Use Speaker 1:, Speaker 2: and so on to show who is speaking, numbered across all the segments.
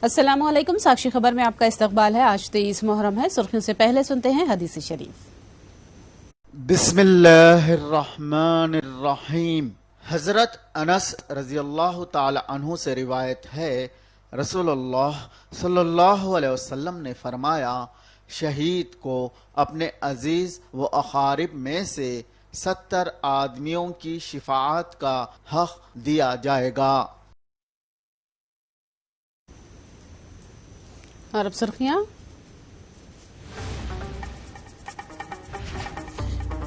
Speaker 1: अस्सलामुअलैकुम। साक्षी खबर में आपका इस्तकबाल है। आज 23 मुहर्रम है। सुर्खियों से पहले सुनते हैं हदीस शरीफ।
Speaker 2: बिस्मिल्लाहिर्रहमानिर्रहीम। हजरत अनस रज़ियल्लाहु ताला अन्हु से रिवायत है, रसूलुल्लाह सल्लल्लाहु अलैहि वसल्लम ने फरमाया, शहीद को अपने अजीज व अकारिब में से 70 आदमियों की शिफाअत का हक दिया जाएगा।
Speaker 1: और अब सुर्खियां।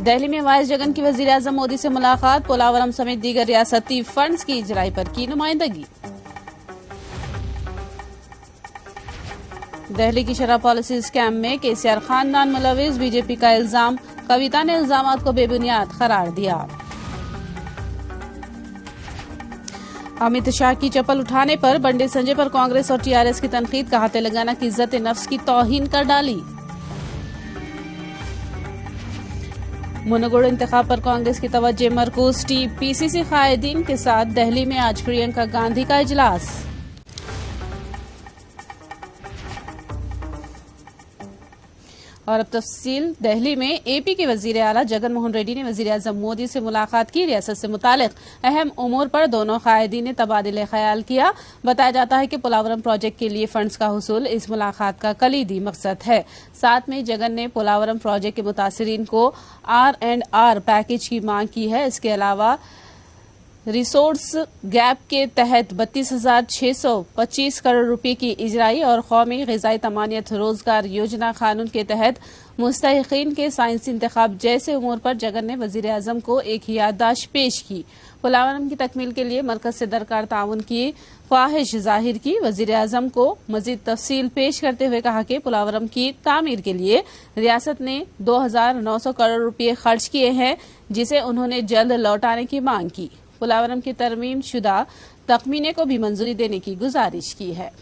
Speaker 1: दिल्ली में वाइस जगन की वजीर आजम मोदी से मुलाकात, पोलावरम समेत दीगर रियासती फंड्स की इजराई पर की नुमाइंदगी। दिल्ली की शराब पॉलिसी स्कैम में केसीआर खानदान मुलविस, बीजेपी का इल्जाम, कविता ने इल्जामात को बेबुनियाद करार दिया। अमित शाह की चप्पल उठाने पर बंडे संजय पर कांग्रेस और टीआरएस की तनकीद, कहा तेलंगाना की इज्जत नफ्स की तौहीन कर डाली। मुनगुड़ इंतखाब पर कांग्रेस की तवज्जो मरकूज, पीसीसी कायदीन के साथ दिल्ली में आज प्रियंका गांधी का इजलास। और अब तफसील। दिल्ली में एपी के वजीर आला जगन मोहन रेड्डी ने वजीर आजम मोदी से मुलाकात की। रियासत से मुतालिक अहम उमूर पर दोनों कायदीन ने तबादिले ख्याल किया। बताया जाता है कि पोलावरम प्रोजेक्ट के लिए फंड्स का हुसूल इस मुलाकात का कलीदी मकसद है। साथ में जगन ने पोलावरम प्रोजेक्ट के मुतासिरीन को R&R पैकेज की मांग की है। इसके अलावा रिसोर्स गैप के तहत 32,625 करोड़ रुपए की इजराई और कौमी ग़िज़ाई तमानियत रोजगार योजना कानून के तहत मुस्तहिकीन के साइंसी इंतखाब जैसे उमूर पर जगन ने वजीर आजम को एक याददाश्त पेश की। पोलावरम की तकमील के लिए मरकज से दरकार ताउन की ख्वाहिश जाहिर की। वजीर आजम को मजीद तफसील पेश करते हुए कहा कि पोलावरम की तामीर के लिए रियासत ने 2,900 करोड़ रुपए खर्च किए हैं, जिसे उन्होंने जल्द लौटाने की मांग की। पोलावरम की तरमीम शुदा तखमीने को भी मंजूरी देने की गुजारिश की है।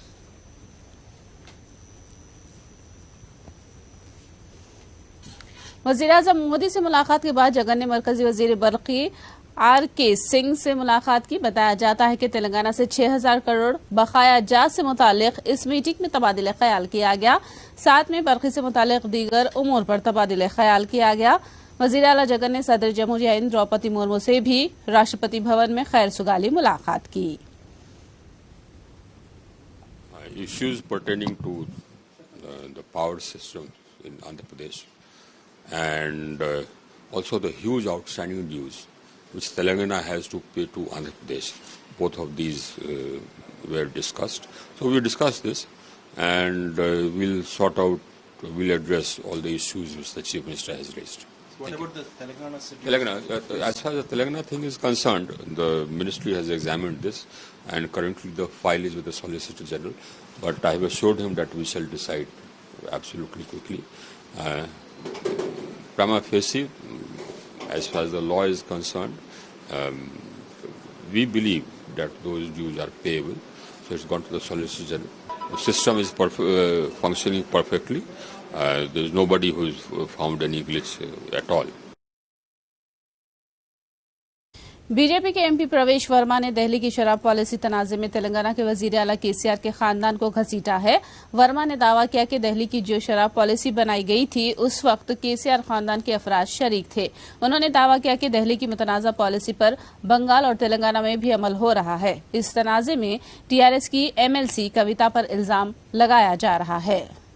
Speaker 1: वजीर आजम मोदी से मुलाकात के बाद जगन ने मरकजी वजीर बरकी R.K. सिंह से मुलाकात की। बताया जाता है कि तेलंगाना से 6,000 करोड़ बकाया जात से मुतालिक इस मीटिंग में तबादिले ख्याल किया गया। साथ में बरकी से मुतालिक दीगर उमूर पर तबादिले ख्याल किया गया। वजीर आला जगन ने सदर जमहूरिया हिंद द्रौपदी मुर्मू से भी राष्ट्रपति भवन में खैर सुगाली मुलाकात की।
Speaker 3: Issues pertaining to the power system in Andhra Pradesh and also the huge outstanding dues which Telangana has to pay to Andhra Pradesh. Both of these were discussed. So we discussed this and we'll address all the issues which the Chief Minister has raised.
Speaker 4: What about the Telangana city?
Speaker 3: Telangana, as far as the Telangana thing is concerned, the ministry has examined this and currently the file is with the Solicitor General, but I have assured him that we shall decide absolutely quickly. Prima facie, as far as the law is concerned, we believe that those dues are payable, so it's gone to the Solicitor General. The system is functioning perfectly. There's nobody who's found any glitch at all.
Speaker 1: BJP के MP प्रवेश वर्मा ने दिल्ली की शराब policy तनाज़े में तेलंगाना के वजीर आला केसीआर के खानदान को घसीटा है। वर्मा ने दावा किया कि दिल्ली की जो शराब पॉलिसी बनाई गई थी उस वक्त केसीआर खानदान के अफराद शरीक थे। उन्होंने दावा किया कि दिल्ली की मुतनाज़ा पॉलिसी पर बंगाल और तेलंगाना में भी अमल हो रहा है। इस तनाज़े में टीआरएस की एमएलसी कविता पर इल्जाम लगाया जा रहा है।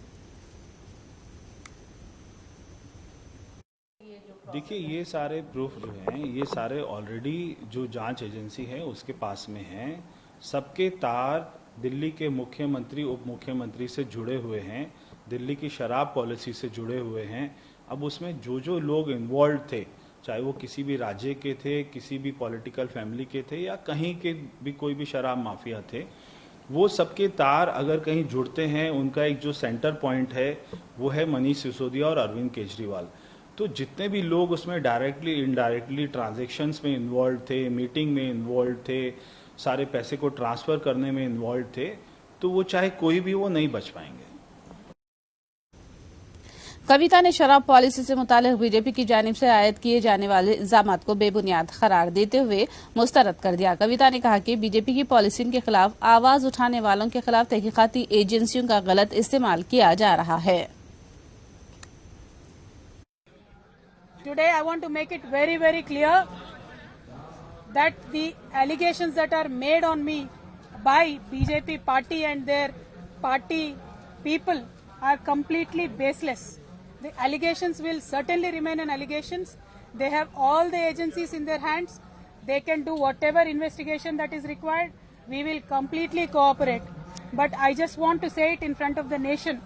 Speaker 4: देखिए, ये सारे प्रूफ जो हैं, ये सारे ऑलरेडी जो जांच एजेंसी है उसके पास में हैं। सबके तार दिल्ली के मुख्यमंत्री उप मुख्यमंत्री से जुड़े हुए हैं, दिल्ली की शराब पॉलिसी से जुड़े हुए हैं। अब उसमें जो जो लोग इन्वॉल्व थे, चाहे वो किसी भी राज्य के थे, किसी भी पॉलिटिकल फैमिली के थे या कहीं के भी कोई भी शराब माफिया थे, वो सबके तार अगर कहीं जुड़ते हैं, उनका एक जो सेंटर पॉइंट है वो है मनीष सिसोदिया और अरविंद केजरीवाल। तो जितने भी लोग उसमें डायरेक्टली इनडायरेक्टली ट्रांजैक्शंस में इन्वॉल्व थे, मीटिंग में इन्वॉल्व थे, सारे पैसे को ट्रांसफर करने में इन्वॉल्व थे, तो वो चाहे कोई भी वो नहीं बच पाएंगे।
Speaker 1: कविता ने शराब पॉलिसी से मुतालिक बीजेपी की जानिब से आयद किए जाने वाले इल्जामात को बेबुनियाद करार देते हुए मुस्तरद कर दिया। कविता ने कहा कि बीजेपी की पॉलिसी के खिलाफ आवाज उठाने वालों के खिलाफ तहकीकाती एजेंसियों का गलत इस्तेमाल किया जा रहा है।
Speaker 5: Today I want to make it very, very clear that the allegations that are made on me by BJP party and their party people are completely baseless. The allegations will certainly remain an allegations. They have all the agencies in their hands. They can do whatever investigation that is required. We will completely cooperate. But I just want to say it in front of the nation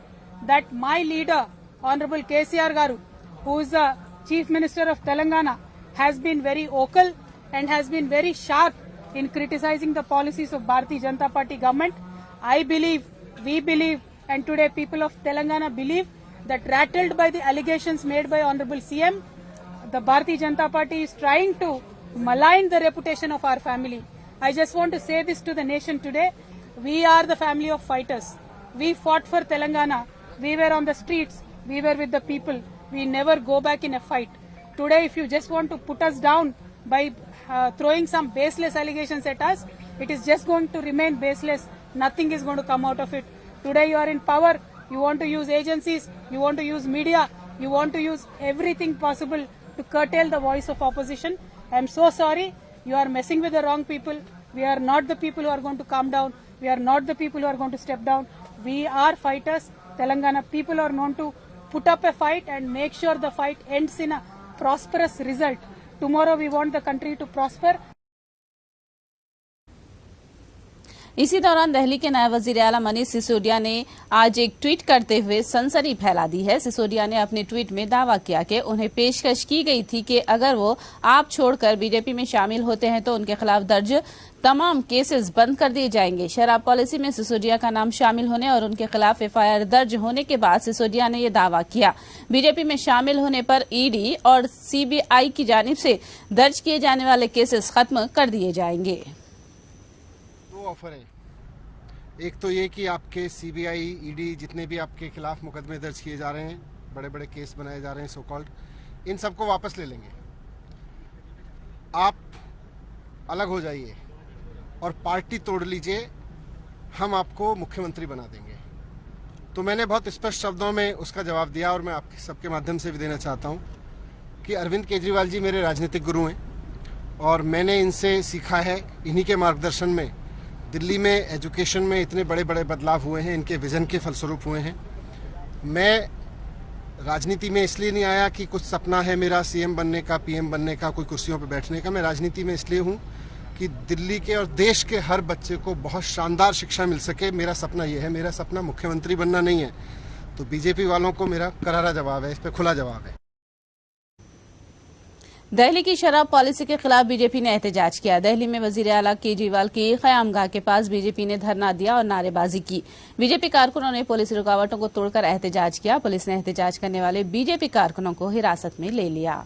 Speaker 5: that my leader, Honorable KCR Garu, who is the Chief Minister of Telangana, has been very vocal and has been very sharp in criticizing the policies of Bharatiya Janata Party government. I believe, we believe, and today people of Telangana believe that rattled by the allegations made by Honorable CM, the Bharatiya Janata Party is trying to malign the reputation of our family. I just want to say this to the nation today. We are the family of fighters. We fought for Telangana. We were on the streets. We were with the people. We never go back in a fight. Today, if you just want to put us down by throwing some baseless allegations at us, it is just going to remain baseless. Nothing is going to come out of it. Today you are in power. You want to use agencies. You want to use media. You want to use everything possible to curtail the voice of opposition. I am so sorry. You are messing with the wrong people. We are not the people who are going to calm down. We are not the people who are going to step down. We are fighters. Telangana people are known to put up a fight and make sure the fight ends in a prosperous result. Tomorrow we want the country to prosper.
Speaker 1: इसी दौरान दिल्ली के नायब वजीर आला मनीष सिसोदिया ने आज एक tweet करते हुए सनसनी फैला दी है। सिसोदिया ने अपने ट्वीट में दावा किया कि उन्हें पेशकश की गई थी कि अगर वो आप छोड़कर बीजेपी में शामिल होते हैं तो उनके खिलाफ दर्ज तमाम केसेस बंद कर दिए जाएंगे। शराब पॉलिसी में सिसोदिया का नाम शामिल होने और उनके खिलाफ एफआईआर दर्ज होने के बाद सिसोदिया ने यह दावा किया। बीजेपी में शामिल होने पर ईडी और सीबीआई की जानिब से दर्ज किए जाने वाले केसेस खत्म कर दिए जाएंगे।
Speaker 6: दो ऑफर है, एक तो ये कि आपके सीबीआई ईडी जितने भी आपके खिलाफ मुकदमे दर्ज किए जा रहे हैं, बड़े बड़े केस बनाए जा रहे हैं सो कॉल्ड, इन सबको वापस ले लेंगे। आप अलग हो जाइए और पार्टी तोड़ लीजिए, हम आपको मुख्यमंत्री बना देंगे। तो मैंने बहुत स्पष्ट शब्दों में उसका जवाब दिया और मैं आपके सबके माध्यम से भी देना चाहता हूं कि अरविंद केजरीवाल जी मेरे राजनीतिक गुरु हैं और मैंने इनसे सीखा है। इन्हीं के मार्गदर्शन में दिल्ली में एजुकेशन में इतने बड़े बड़े बदलाव हुए हैं, इनके विजन के फलस्वरूप हुए हैं। मैं राजनीति में इसलिए नहीं आया कि कुछ सपना है मेरा सीएम बनने का, पीएम बनने का, कोई कुर्सियों पर बैठने का। मैं राजनीति में इसलिए हूं कि दिल्ली के और देश के हर बच्चे को बहुत शानदार शिक्षा मिल सके। मेरा सपना यह है, मेरा सपना मुख्यमंत्री बनना नहीं है। तो बीजेपी वालों को मेरा करारा जवाब है, इस पर खुला जवाब है।
Speaker 1: दिल्ली की शराब पॉलिसी के खिलाफ बीजेपी ने एहतजाज किया। दिल्ली में वजीर आला केजरीवाल की क़यामगाह के पास बीजेपी ने धरना दिया और नारेबाजी की। बीजेपी कारकुनों ने पुलिस रुकावटों को तोड़कर एहतजाज किया। पुलिस ने एहतजाज करने वाले बीजेपी कारकुनों को हिरासत में ले लिया।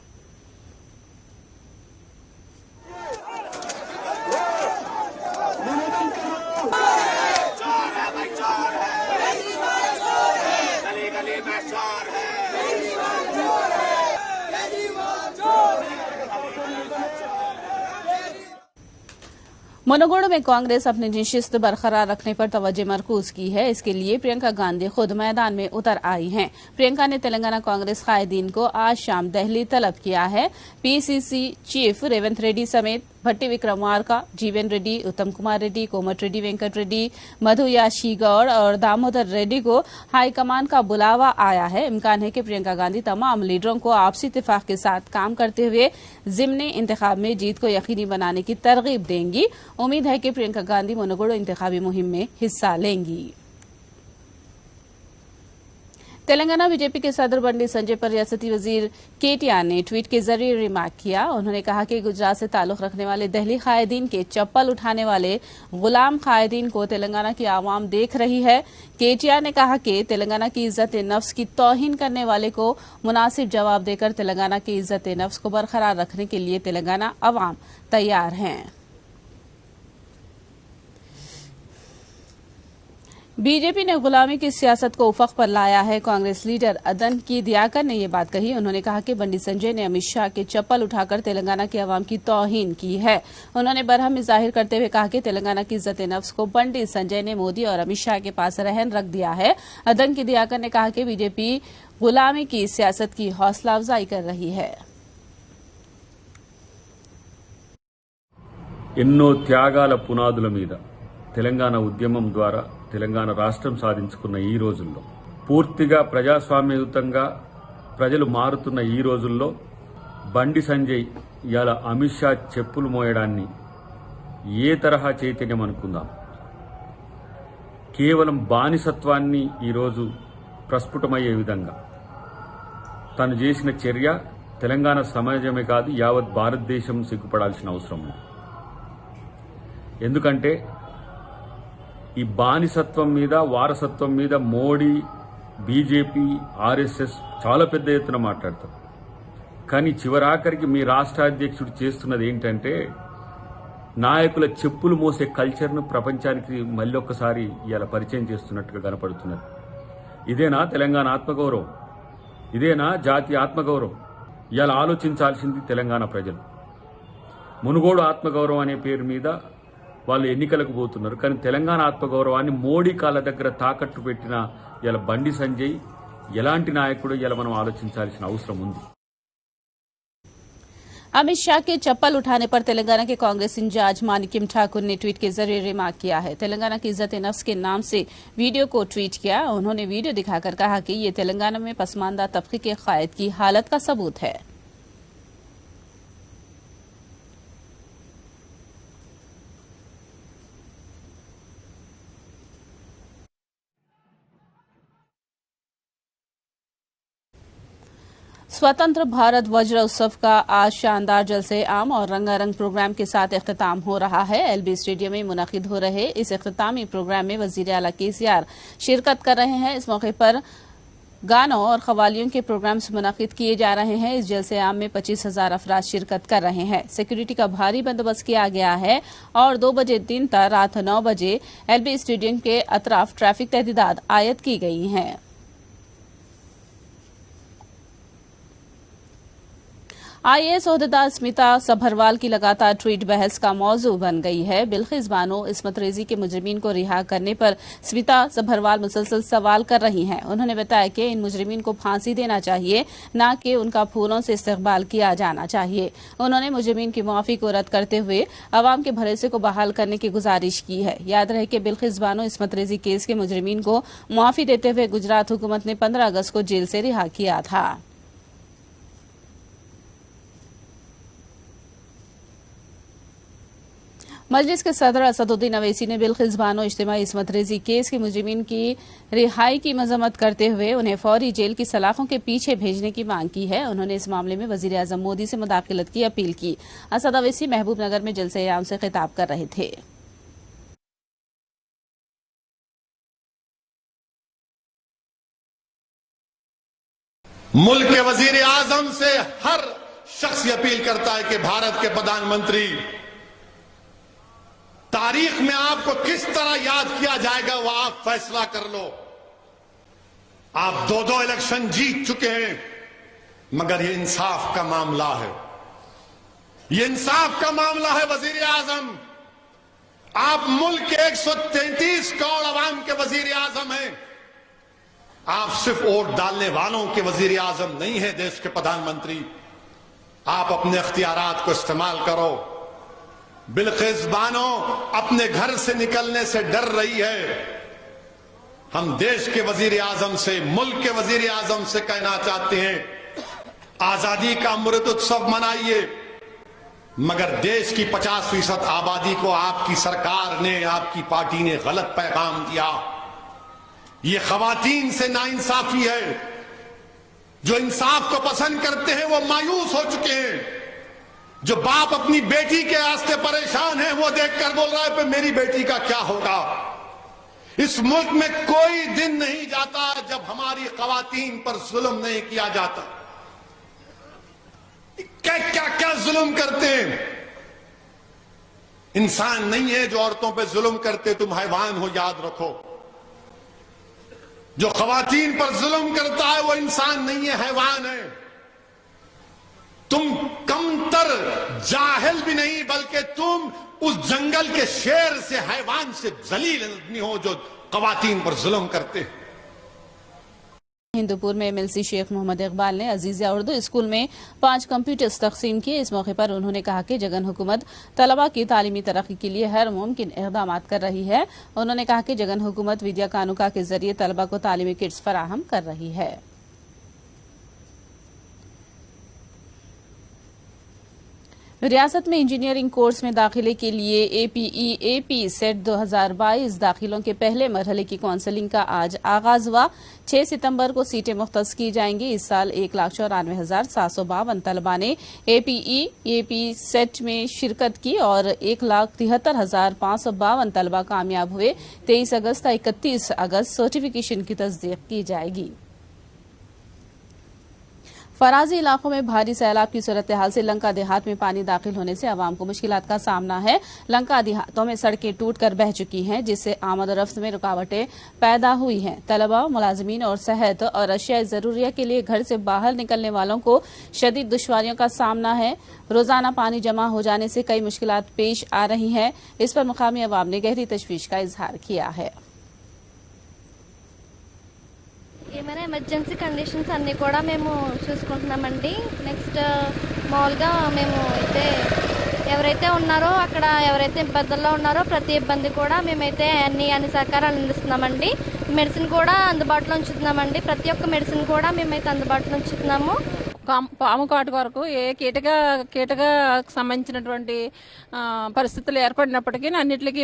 Speaker 1: मुनगोड़ में कांग्रेस अपनी नशिस्त बरकरार रखने पर तवज्जो मरकूज की है। इसके लिए प्रियंका गांधी खुद मैदान में उतर आई हैं। प्रियंका ने तेलंगाना कांग्रेस कायदीन को आज शाम दिल्ली तलब किया है। पीसीसी चीफ रेवंत रेड्डी समेत भट्टी विक्रमार्का, जीवन रेड्डी, उत्तम कुमार रेड्डी, कोमट रेड्डी, वेंकट रेड्डी, मधु याशी गौड़ और दामोदर रेड्डी को हाईकमान का बुलावा आया है। इम्कान है कि प्रियंका गांधी तमाम लीडरों को आपसी इत्तेफाक के साथ काम करते हुए ज़िमनी इंतखाब में जीत को यकीनी बनाने की तरगीब देंगी। उम्मीद है कि प्रियंका गांधी मुनगोड़ इंतखाबी मुहिम में हिस्सा लेंगी। तेलंगाना बीजेपी के सदर बंडी संजय पर रियासती वजीर केटीआर ने ट्वीट के जरिए रिमार्क किया। उन्होंने कहा कि गुजरात से ताल्लुक रखने वाले दिल्ली कायदीन के चप्पल उठाने वाले गुलाम कायदीन को तेलंगाना की आवाम देख रही है। केटीआर ने कहा कि तेलंगाना की इज्जत नफ्स की तौहीन करने वाले को मुनासिब जवाब देकर तेलंगाना की इज्जत नफ्स को बरकरार रखने के लिए तेलंगाना आवाम तैयार हैं। बीजेपी ने गुलामी की सियासत को उफक पर लाया है। कांग्रेस लीडर अदन की दियाकर ने ये बात कही। उन्होंने कहा कि बंडी संजय ने अमित शाह के चप्पल उठाकर तेलंगाना की आवाम की तौहीन की है। उन्होंने बरहमी जाहिर करते हुए कहा कि तेलंगाना की इज्जत नफ्स को बंडी संजय ने मोदी और अमित शाह के पास रहन रख दिया है। अदन की दियाकर ने कहा कि बीजेपी गुलामी की सियासत की हौसला अफजाई कर रही है।
Speaker 7: ఎన్నో త్యాగాల పునాదుల మీద తెలంగాణ ఉద్యమం ద్వారా తెలంగాణ రాష్ట్రం సాధించుకున్న ఈ రోజుల్లో, పూర్తిగా ప్రజాస్వామ్యయుతంగా ప్రజలు మారుతున్న ఈ రోజుల్లో బండి సంజయ్ ఇవాళ అమిత్ షా చెప్పులు మోయడాన్ని ఏ తరహా చైతన్యం అనుకుందాం? కేవలం బానిసత్వాన్ని ఈరోజు ప్రస్ఫుటమయ్యే విధంగా తను చేసిన చర్య తెలంగాణ సమాజమే కాదు, యావత్ భారతదేశం సిగ్గుపడాల్సిన అవసరం ఉంది. ఎందుకంటే ఈ బానిసత్వం మీద, వారసత్వం మీద మోడీ, బీజేపీ, ఆర్ఎస్ఎస్ చాలా పెద్ద ఎత్తున మాట్లాడతారు. కానీ చివరాఖరికి మీ రాష్ట్ర అధ్యక్షుడు చేస్తున్నది ఏంటంటే నాయకుల చెప్పులు మోసే కల్చర్ను ప్రపంచానికి మళ్ళొక్కసారి ఇలా పరిచయం చేస్తున్నట్టుగా కనపడుతున్నది. ఇదేనా తెలంగాణ ఆత్మగౌరవం? ఇదేనా జాతీయ ఆత్మగౌరవం? ఇలా ఆలోచించాల్సింది తెలంగాణ ప్రజలు. మునుగోడు ఆత్మగౌరవం అనే పేరు మీద వాళ్ళు ఎన్నికలకు పోతున్నారు. కానీ తెలంగాణ ఆత్మగౌరవాన్ని మోడీ కాళ్ళ దగ్గర తాకట్టు పెట్టిన ఇలా బండి సంజయ్ ఎలాంటి నాయకుడు ఇలా మనం ఆలోచించాల్సిన అవసరం ఉంది.
Speaker 1: अमित शाह के चप्पल उठाने पर तेलंगाना के कांग्रेस इंचार्ज मानिक्यम ठाकुर ने ट्वीट के जरिए रिमार्क किया है। तेलंगाना की इज्जत नफ्स के नाम से वीडियो को ट्वीट किया। उन्होंने वीडियो दिखाकर कहा कि ये तेलंगाना में पसमानदा तबके के कायद की हालत का सबूत है। स्वतंत्र भारत वज्र उत्सव का आज शानदार जलसे आम और रंगारंग प्रोग्राम के साथ इख्तिताम हो रहा है। एलबी स्टेडियम में मुनक्किद हो रहे इस इख्तितामी प्रोग्राम में वजीर आला केसीआर शिरकत कर रहे हैं। इस मौके पर गानों और कवालियों के प्रोग्राम्स मुनक्किद किए जा रहे हैं। इस जलसे आम में 25,000 अफराद शिरकत कर रहे हैं। सिक्योरिटी का भारी बंदोबस्त किया गया है और 2 बजे दिन तक रात 9 बजे एलबी स्टेडियम के अतराफ ट्रैफिक तहदीदात आयद की गई हैं। आईएएस ओहदेदार स्मिता सभरवाल की लगातार ट्वीट बहस का मौजू बन गई है। बिल्किस बानो इस्मत रेजी के मुजरिमीन को रिहा करने पर स्मिता सभरवाल मुसलसल सवाल कर रही हैं। उन्होंने बताया कि इन मुजरिमीन को फांसी देना चाहिए, न कि उनका फूलों से इस्तकबाल किया जाना चाहिए। उन्होंने मुजरिमीन की मुआफी को रद्द करते हुए अवाम के भरोसे को बहाल करने की गुजारिश की है। याद रहे कि बिल्किस बानो इस्मत रेजी केस के मुजरिमीन को मुआफी देते हुए गुजरात हुकूमत ने 15 अगस्त को जेल से रिहा किया था। मजलिस के सदर असदुद्दीन अवैसी ने बिल्किस बानो इज्तिमाई इस्मत रेजी केस के मुजरिमीन की रिहाई की मजम्मत करते हुए उन्हें फौरी जेल की सलाखों के पीछे भेजने की मांग की है। उन्होंने इस मामले में वजीर आजम मोदी से मुदाखलत की अपील की। असद अवैसी महबूब नगर में जलसे आम से खिताब कर रहे थे।
Speaker 8: मुल्क के वजीर आजम से हर शख्स अपील करता है कि भारत के प्रधानमंत्री, तारीख में आपको किस तरह याद किया जाएगा वो आप फैसला कर लो। आप 2 इलेक्शन जीत चुके हैं, मगर ये इंसाफ का मामला है। ये इंसाफ का मामला है वजीर आजम। आप मुल्क के 133 करोड़ अवाम के वजीर आजम हैं। आप सिर्फ वोट डालने वालों के वजीर आजम नहीं है, देश के प्रधानमंत्री। आप अपने इख्तियारात को इस्तेमाल करो। बिल्किस बानो अपने घर से निकलने से डर रही है। हम देश के वजीर आजम से, मुल्क के वजीर आजम से कहना चाहते हैं, आजादी का अमृत उत्सव मनाइए, मगर देश की 50% आबादी को आपकी सरकार ने, आपकी पार्टी ने गलत पैगाम दिया। ये खवातीन से नाइंसाफी है। जो इंसाफ को पसंद करते हैं वो मायूस हो चुके हैं। जो बाप अपनी बेटी के वास्ते परेशान है वो देखकर बोल रहा है कि मेरी बेटी का क्या होगा। इस मुल्क में कोई दिन नहीं जाता जब हमारी खवातीन पर जुल्म नहीं किया जाता। क्या क्या क्या जुल्म करते हैं। इंसान नहीं है जो औरतों पे जुल्म करते, तुम हैवान हो, याद रखो। जो खवातीन पर जुल्म करता है वो इंसान नहीं है, हैवान है। तुम कमतर जाहिल भी नहीं, बल्कि तुम उस जंगल के शेर से, हैवान से जलील आदमी हो जो खवातीन पर जुल्म करते हैं।
Speaker 1: हिंदूपुर में एमएलसी शेख मोहम्मद इकबाल ने अजीजिया उर्दू स्कूल में 5 कंप्यूटर्स तकसीम किए। इस मौके पर उन्होंने कहा कि जगन हुकूमत तलबा की तालीमी तरक्की के लिए हर मुमकिन इक़दाम कर रही है। उन्होंने कहा कि जगन हुकूमत विद्या कानूका के जरिए तलबा को तालीमी किट्स फराहम कर रही है। रियासत में इंजीनियरिंग कोर्स में दाखिले के लिए एपी सेट 2022 दाखिलों के पहले मरहले की काउंसलिंग का आज आगाज हुआ। 6 सितंबर को सीटें मुख्तस की जाएंगी। इस साल 1,94,752 तलबा ने एपी सेट में शिरकत की और 1,73,552 तलबा कामयाब हुए। 23 अगस्त से 31 अगस्त सर्टिफिकेशन की तस्दीक की जाएगी। फराजी इलाकों में भारी सैलाब की सूरत हाल से लंका देहात में पानी दाखिल होने से आवाम को मुश्किलात का सामना है। लंका देहातों में सड़कें टूटकर बह चुकी हैं, जिससे आमद-ओ-रफ्त में रुकावटें पैदा हुई हैं। तलबा, मुलाजिमीन और सेहत और अशिया जरूरिया के लिए घर से बाहर निकलने वालों को शदीद दुश्वारियों का सामना है। रोजाना पानी जमा हो जाने से कई मुश्किलात पेश आ रही हैं। इस पर मुकामी अवाम ने गहरी तशवीश का इजहार किया है।
Speaker 9: ఏమైనా ఎమర్జెన్సీ కండిషన్స్ అన్నీ కూడా మేము చూసుకుంటున్నామండి. నెక్స్ట్ మామూలుగా మేము అయితే ఎవరైతే ఉన్నారో అక్కడ ఎవరైతే ఇబ్బందుల్లో ఉన్నారో ప్రతి ఇబ్బంది కూడా మేమైతే అన్ని సహకారాలు అందిస్తున్నామండి. మెడిసిన్ కూడా అందుబాటులో ఉంచుతున్నామండి. ప్రతి ఒక్క మెడిసిన్ కూడా మేమైతే అందుబాటులో ఉంచుతున్నాము.
Speaker 10: పాము కాటు వరకు ఏ కీటగా సంబంధించినటువంటి పరిస్థితులు ఏర్పడినప్పటికీ అన్నిటికీ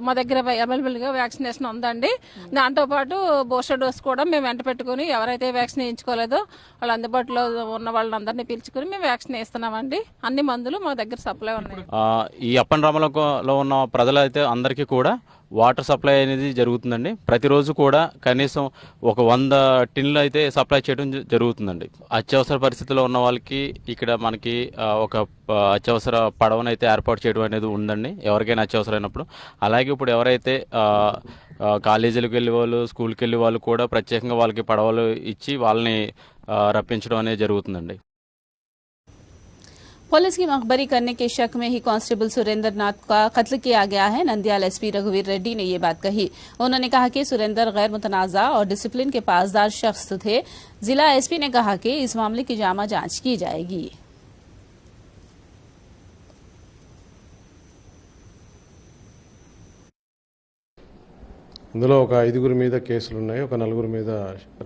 Speaker 10: మా దగ్గర అవైలబుల్గా వ్యాక్సినేషన్ ఉందండి. దాంతోపాటు బూస్టర్ డోస్ కూడా మేము వెంట పెట్టుకుని ఎవరైతే వ్యాక్సిన్ వేయించుకోలేదో వాళ్ళు అందుబాటులో ఉన్న వాళ్ళందరినీ పిలుచుకుని మేము వ్యాక్సిన్ వేస్తున్నామండి. అన్ని మందులు మా దగ్గర సప్లై ఉన్నాయి.
Speaker 11: ఈ అప్పన్ రామలో ఉన్న ప్రజలైతే అందరికీ కూడా వాటర్ సప్లై అనేది జరుగుతుందండి. ప్రతిరోజు కూడా కనీసం ఒక 100 టిన్లు అయితే సప్లై చేయడం జరుగుతుందండి. అత్యవసర పరిస్థితిలో ఉన్న వాళ్ళకి ఇక్కడ మనకి ఒక అత్యవసర పడవనైతే ఏర్పాటు చేయడం అనేది ఉందండి, ఎవరికైనా అత్యవసరమైనప్పుడు. అలాగే ఇప్పుడు ఎవరైతే కాలేజీలకు వెళ్ళే వాళ్ళు, స్కూల్కి వెళ్ళే వాళ్ళు కూడా ప్రత్యేకంగా వాళ్ళకి పడవలు ఇచ్చి వాళ్ళని రప్పించడం అనేది జరుగుతుందండి.
Speaker 1: पुलिस की मखबरी करने के शक में ही कांस्टेबल सुरेंद्र नाथ का कत्ल किया गया है। नंदियाल एसपी रघुवीर रेड्डी ने ये बात कही। उन्होंने कहा कि सुरेंद्र गैर मुतनाज़ा और डिसिप्लिन के पासदार शख्स थे। जिला एसपी ने कहा कि इस मामले की जामा जांच की जाएगी।
Speaker 6: ఇందులో ఒక 5గురి మీద కేసులు ఉన్నాయి, ఒక 4గురి మీద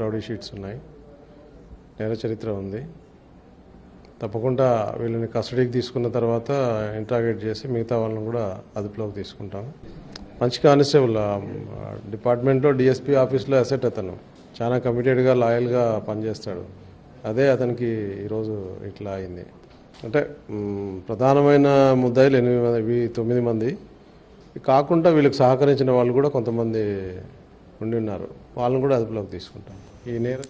Speaker 6: రౌడీ షీట్స్ ఉన్నాయి, నేర చరిత్ర ఉంది. తప్పకుండా వీళ్ళని కస్టడీకి తీసుకున్న తర్వాత ఇంట్రాగేట్ చేసి మిగతా వాళ్ళని కూడా అదుపులోకి తీసుకుంటాం. మంచి కానిస్టేబుల్, డిపార్ట్మెంట్లో డిఎస్పీ ఆఫీస్లో అసెట్. అతను చాలా కమిటెడ్గా, లాయల్గా పనిచేస్తాడు. అదే అతనికి ఈరోజు ఇట్లా అయింది. అంటే ప్రధానమైన ముద్దాయిలు 9 మంది కాకుండా వీళ్ళకి సహకరించిన వాళ్ళు కూడా కొంతమంది ఉండి ఉన్నారు. వాళ్ళని కూడా అదుపులోకి తీసుకుంటాం. ఈ నేర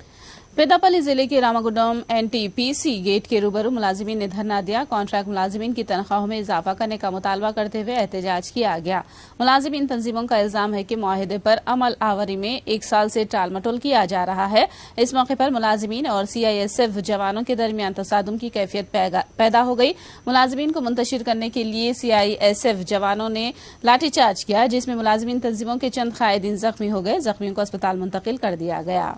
Speaker 1: पेदापल्ली जिले के रामागुंडम एनटीपीसी गेट के रूबरू मुलाजिमीन ने धरना दिया। कॉन्ट्रैक्ट मुलाजिमीन की तनख्वाहों में इजाफा करने का मुतालबा करते हुए एहतजाज किया गया। मुलाजिमीन तंजीमों का इल्जाम है कि मुआहिदे पर अमल आवरी में 1 साल से टालमटोल किया जा रहा है। इस मौके पर मुलाजिमीन और सीआईएसएफ जवानों के दरमियान तसादुम की कैफियत पैदा हो गई। मुलाजिमीन को मुंतशिर करने के लिए सीआईएसएफ जवानों ने लाठीचार्ज किया, जिसमें मुलाजिमीन तंजीमों के चंद कायदीन जख्मी हो गए। जख्मियों को अस्पताल मुंतकिल कर दिया गया।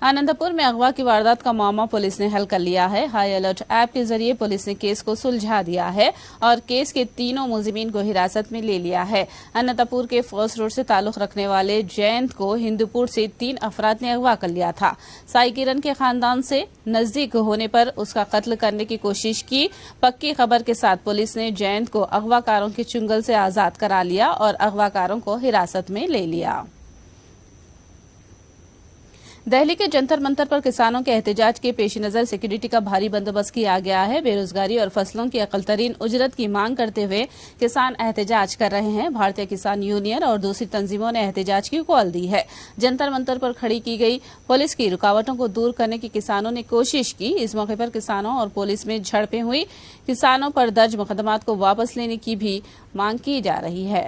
Speaker 1: आनंदपुर में अगवा की वारदात का मामला पुलिस ने हल कर लिया है। हाई अलर्ट ऐप के जरिए पुलिस ने केस को सुलझा दिया है और केस के 3 मुलजिमीन को हिरासत में ले लिया है। अनंतपुर के फर्स्ट रोड से ताल्लुक रखने वाले जयंत को हिंदूपुर से 3 अफराद ने अगवा कर लिया था। साई किरण के खानदान से नजदीक होने पर उसका कत्ल करने की कोशिश की। पक्की खबर के साथ पुलिस ने जयंत को अगवाकारों के चुंगल से आजाद करा लिया और अगवाकारों को हिरासत में ले लिया। दिल्ली के जंतर मंतर पर किसानों के एहतजाज के पेश नजर सिक्योरिटी का भारी बंदोबस्त किया गया है। बेरोजगारी और फसलों की अकलतरीन उजरत की मांग करते हुए किसान एहतजाज कर रहे हैं। भारतीय किसान यूनियन और दूसरी तंजीमों ने एहतजाज की कॉल दी है। जंतर मंतर पर खड़ी की गई पुलिस की रुकावटों को दूर करने की किसानों ने कोशिश की। इस मौके पर किसानों और पुलिस में झड़पें हुई। किसानों पर दर्ज मुकदमात को वापस लेने की भी मांग की जा रही है।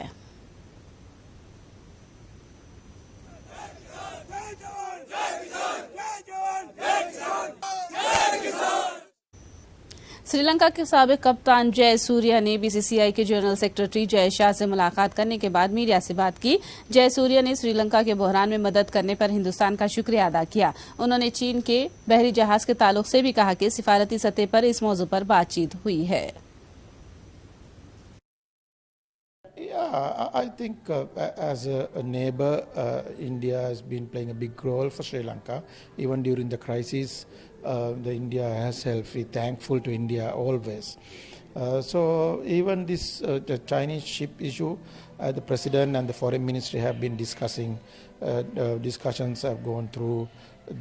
Speaker 1: श्रीलंका के साबिक कप्तान जय सूर्या ने बीसीसीआई के जनरल सेक्रेटरी जय शाह से मुलाकात करने के बाद मीडिया से बात की। जय सूर्या ने श्रीलंका के बहरान में मदद करने पर हिंदुस्तान का शुक्रिया अदा किया। उन्होंने चीन के बहरी जहाज के ताल्लुक से भी कहा कि सिफारती सतह पर इस मौजू पर बातचीत हुई है।
Speaker 12: Yeah, I think as a neighbor, India has been playing a big role for Sri Lanka. Even during the crisis, the India has helped. We're thankful to India always. So even this the Chinese ship issue, the President and the Foreign Ministry have been discussing. Discussions have gone through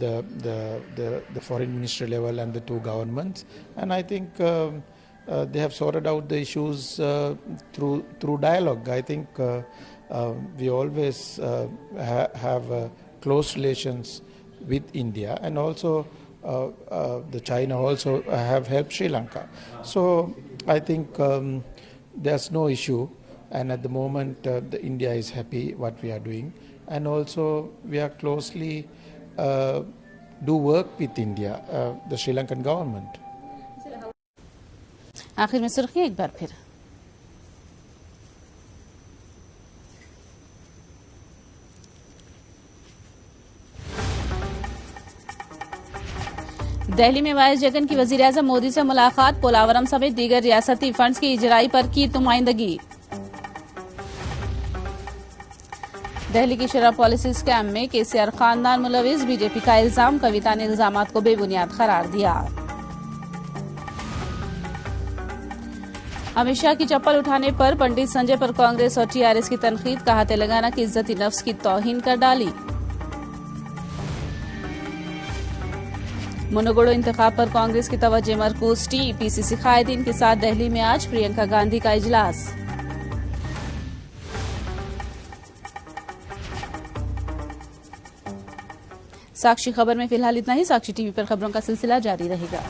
Speaker 12: the Foreign Ministry level and the two governments, and I think they have sorted out the issues through dialogue. I think we always have close relations with India, and also the China also have helped Sri Lanka. So I think there's no issue, and at the moment the India is happy what we are doing, and also we are closely do work with India, the Sri Lankan government.
Speaker 1: आखिर में सुर्खियां एक बार फिर। दिल्ली में vice Jagan की वजीर-ए-आजम मोदी से मुलाकात, पोलावरम समेत दीगर रियासती फंड्स की इजराई पर की नुमाइंदगी। दिल्ली की शराब पॉलिसी स्कैम में केसीआर खानदान मुलविस, बीजेपी का इल्जाम, कविता ने इल्जामात को बेबुनियाद करार दिया। अमित शाह की चप्पल उठाने पर पंडित संजय पर कांग्रेस और टीआरएस की तनकीद, कहा तेलंगाना की इज्जत नफ्स की तौहीन कर डाली। मुनुगुडु इंतखाब पर कांग्रेस की तवज्जो मरकूज, टीपीसीसी कायदीन के साथ दिल्ली में आज प्रियंका गांधी का इजलास। साक्षी खबर में फिलहाल इतना ही। साक्षी टीवी पर खबरों का सिलसिला जारी रहेगा।